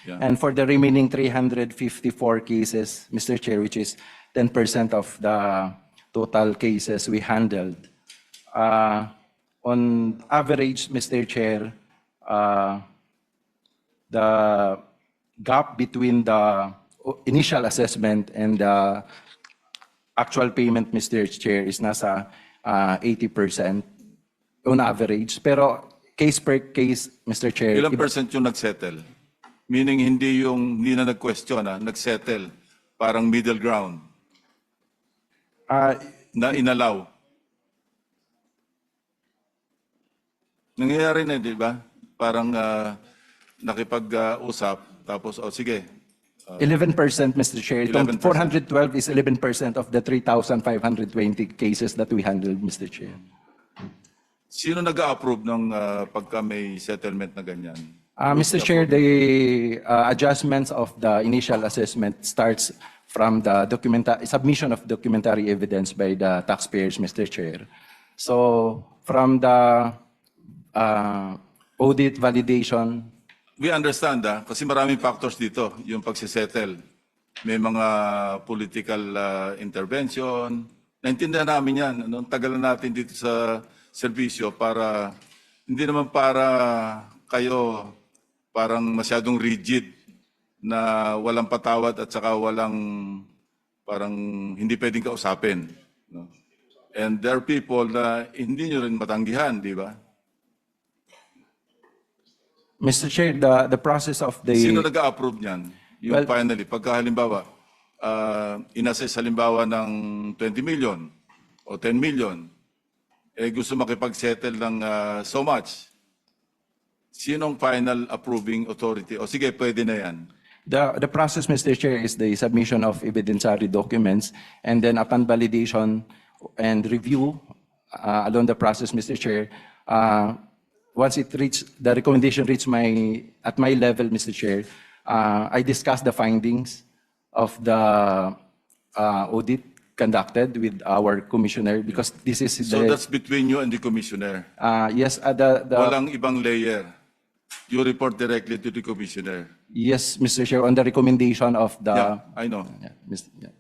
Yeah. And for the remaining 354 cases, Mr. Chair, which is 10% of the total cases we handled, on average, Mr. Chair, the gap between the initial assessment and the actual payment, Mr. Chair, is nasa 80% on average. Pero case per case, Mr. Chair, Ilang percent yung nagsettle? Meaning hindi na nag-question, nagsettle. Parang middle ground na inalaw. Nangyayari na, di ba? Parang nakipag-usap, tapos, sige. 11%, Mr. Chair. Itong 11%. 412 is 11% of the 3,520 cases that we handled, Mr. Chair. Sino nag-approve ng pagka may settlement na ganyan? Mr. Chair, the adjustments of the initial assessment starts from the submission of documentary evidence by the taxpayers, Mr. Chair. So from the audit validation. We understand, kasi maraming factors dito, yung pagsisettle. May mga political intervention. Naintindihan namin yan. Tagal na natin dito sa serbisyo para, hindi naman para kayo parang masyadong rigid na walang patawad at saka walang parang hindi pwedeng kausapin. No? And there are people na hindi nyo rin matanggihan, di ba? Mr. Chair, the process of the... Sino nag-approve niyan? Yung finally, pagka halimbawa, inassess halimbawa ng 20 million o 10 million, gusto makipag-settle ng so much, sinong final approving authority? O sige, pwede na yan. The process, Mr. Chair, is the submission of evidentiary documents, and then upon validation and review along the process, Mr. Chair, once the recommendation reach at my level, Mr. Chair, I discuss the findings of the audit conducted with our commissioner, because this is So that's between you and the commissioner? Yes, Walang ibang layer? You report directly to the commissioner? Yes, Mr. Chair, on the recommendation of the... Yeah, I know. Yeah.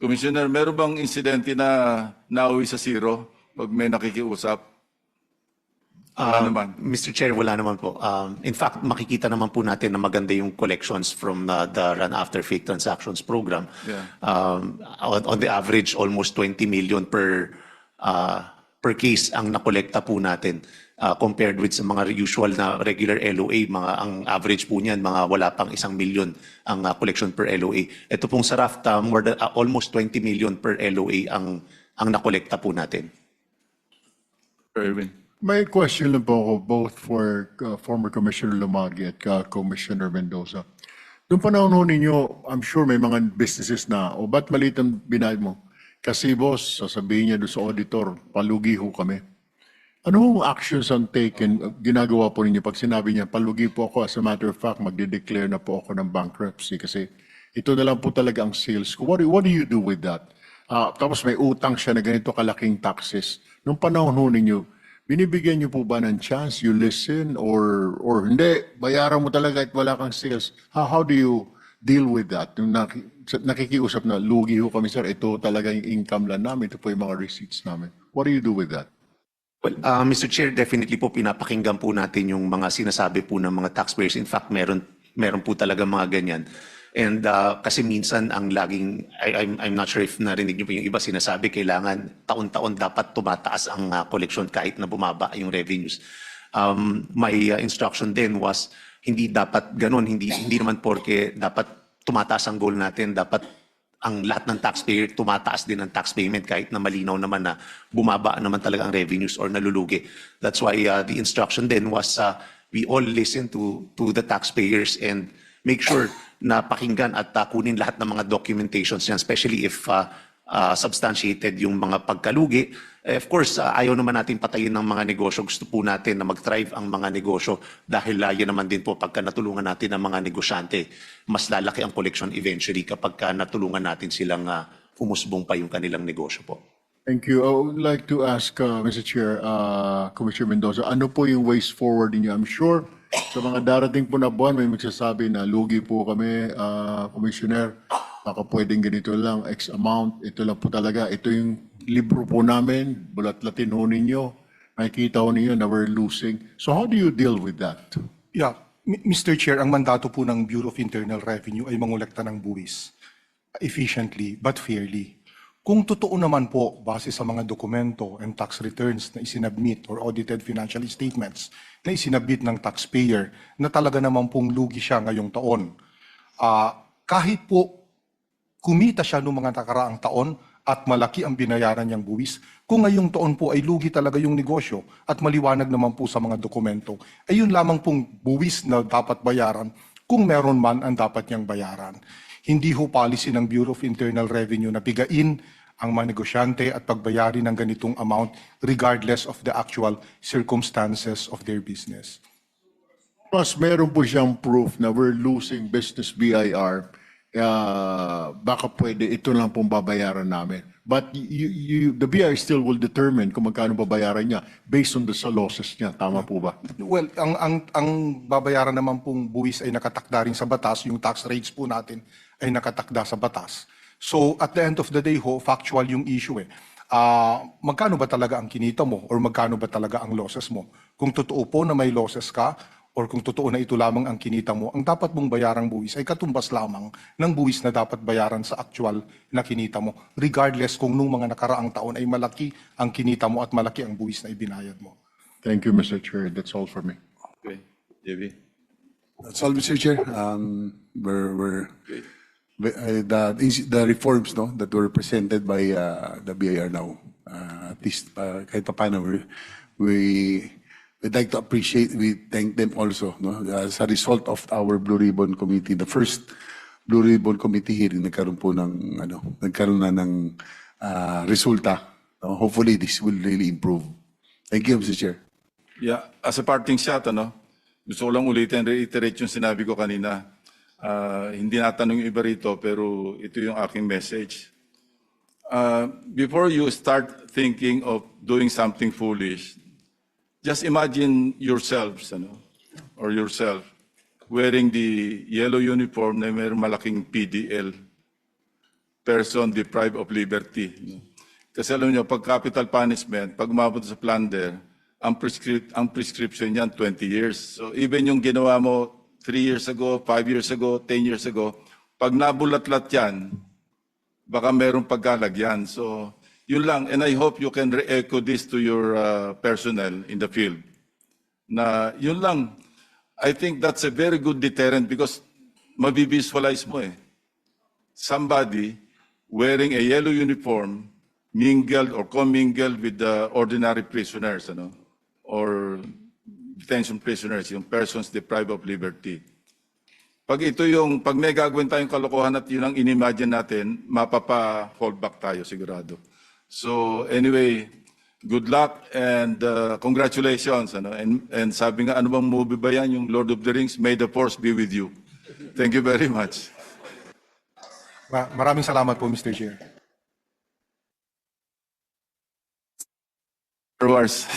Commissioner, meron bang insidente na nauwi sa zero pag may nakikiusap? Wala naman. Mr. Chair, wala naman po. In fact, makikita naman po natin na maganda yung collections from the Run After Fake Transactions program. Yeah. On the average, almost 20 million per case ang nakolekta po natin. Compared with sa mga usual na regular LOA, ang average po niyan, mga wala pang 1 million ang collection per LOA. Ito pong sa RAFTA, more than almost 20 million per LOA ang nakolekta po natin. Erwin. May question lang po ako both for former Commissioner Lumagi at Commissioner Mendoza. Noong panahon ho ninyo, I'm sure may mga businesses na, o ba't maliit ang binayad mo? Kasi boss, sasabihin niya doon sa auditor, palugi ho kami. Ano hong actions ang taken, ginagawa po ninyo pag sinabi niya, palugi po ako, as a matter of fact, magde-declare na po ako ng bankruptcy kasi ito na lang po talaga ang sales ko. What do you do with that? Tapos may utang siya na ganito kalaking taxes. Noong panahon ho ninyo, binibigyan niyo po ba ng chance, you listen, or hindi, bayaran mo talaga at wala kang sales? How do you deal with that? Yung nakikiusap na, lugi ho kami sir, ito talaga yung income lang namin, ito po yung mga receipts namin. What do you do with that? Well, Mr. Chair, definitely po pinapakinggan po natin yung mga sinasabi po ng mga taxpayers. In fact, meron po talaga mga ganyan. And kasi minsan ang laging, I'm not sure if narinig niyo po yung iba sinasabi, kailangan taon-taon dapat tumataas ang collection kahit na bumaba yung revenues. My instruction then was, hindi dapat ganun, hindi naman porke dapat tumataas ang goal natin, dapat ang lahat ng taxpayer tumataas din ang tax payment kahit na malinaw naman na bumaba naman talaga ang revenues or nalulugi. That's why the instruction then was we all listen to the taxpayers and make sure na pakinggan at kunin lahat ng mga documentations yan, especially if substantiated yung mga pagkalugi. Of course, ayaw naman natin patayin ng mga negosyo. Gusto po natin na mag-thrive ang mga negosyo dahil yan naman din po pagka natulungan natin ang mga negosyante, mas lalaki ang collection eventually kapag natulungan natin silang umusbong pa yung kanilang negosyo po. Thank you. I would like to ask, Mr. Chair, Commissioner Mendoza, ano po yung ways forward niyo? I'm sure Sa mga darating po na buwan, may magsasabi na lugi po kami, Commissioner. Baka pwedeng ganito lang, X amount. Ito lang po talaga. Ito yung libro po namin. Bulat-latin ho ninyo. Makikita ho ninyo na we're losing. So how do you deal with that? Yeah, Mr. Chair, ang mandato po ng Bureau of Internal Revenue ay mangolekta ng buwis efficiently but fairly. Kung totoo naman po, base sa mga dokumento and tax returns na isinabmit or audited financial statements na isinabmit ng taxpayer na talaga naman pong lugi siya ngayong taon, kahit po kumita siya noong mga nakaraang taon at malaki ang binayaran niyang buwis, kung ngayong taon po ay lugi talaga yung negosyo at maliwanag naman po sa mga dokumento, ay yun lamang pong buwis na dapat bayaran kung meron man ang dapat niyang bayaran. Hindi ho policy ng Bureau of Internal Revenue na bigain ang mga negosyante at pagbayari ng ganitong amount regardless of the actual circumstances of their business. Mas meron po siyang proof na we're losing business BIR. Baka pwede ito lang pong babayaran namin. But the BIR still will determine kung magkano babayaran niya based on the sa losses niya. Tama po ba? Well, ang babayaran naman pong buwis ay nakatakda rin sa batas, yung tax rates po natin ay nakatakda sa batas. So at the end of the day ho, factual yung issue eh. Magkano ba talaga ang kinita mo or magkano ba talaga ang losses mo? Kung totoo po na may losses ka or kung totoo na ito lamang ang kinita mo, ang dapat mong bayarang buwis ay katumbas lamang ng buwis na dapat bayaran sa actual na kinita mo. Regardless kung nung mga nakaraang taon ay malaki ang kinita mo at malaki ang buwis na ibinayad mo. Thank you, Mr. Chair. That's all for me. Okay, JB. That's all, Mr. Chair. The reforms no, that were presented by the BIR now, at least kahit pa paano, we'd like to appreciate, we thank them also no, as a result of our Blue Ribbon Committee, the first Blue Ribbon Committee hearing, nagkaroon na ng resulta. No? Hopefully, this will really improve. Thank you, Mr. Chair. Yeah, as a parting shot, gusto ko lang ulitin, reiterate yung sinabi ko kanina. Hindi natanong yung iba rito, pero ito yung aking message. Before you start thinking of doing something foolish, just imagine yourselves, or yourself, wearing the yellow uniform na may malaking PDL, person deprived of liberty. Kasi alam nyo, pag capital punishment, pag umabot sa plunder, ang prescription niyan 20 years. So even yung ginawa mo 3 years ago, 5 years ago, 10 years ago, pag nabulat-lat yan, baka merong pagkalagyan. So yun lang, and I hope you can re-echo this to your personnel in the field. Na yun lang, I think that's a very good deterrent because mabivisualize mo eh. Somebody wearing a yellow uniform mingled or commingled with the ordinary prisoners, or detention prisoners, yung persons deprived of liberty. Pag may gagawin tayong kalokohan at yun ang inimagine natin, mapapa-hold back tayo sigurado. So anyway, good luck and congratulations. And sabi nga, ano bang movie ba yan? Yung Lord of the Rings, May the Force be with you. Thank you very much. Maraming salamat po, Mr. Chair. Star Wars.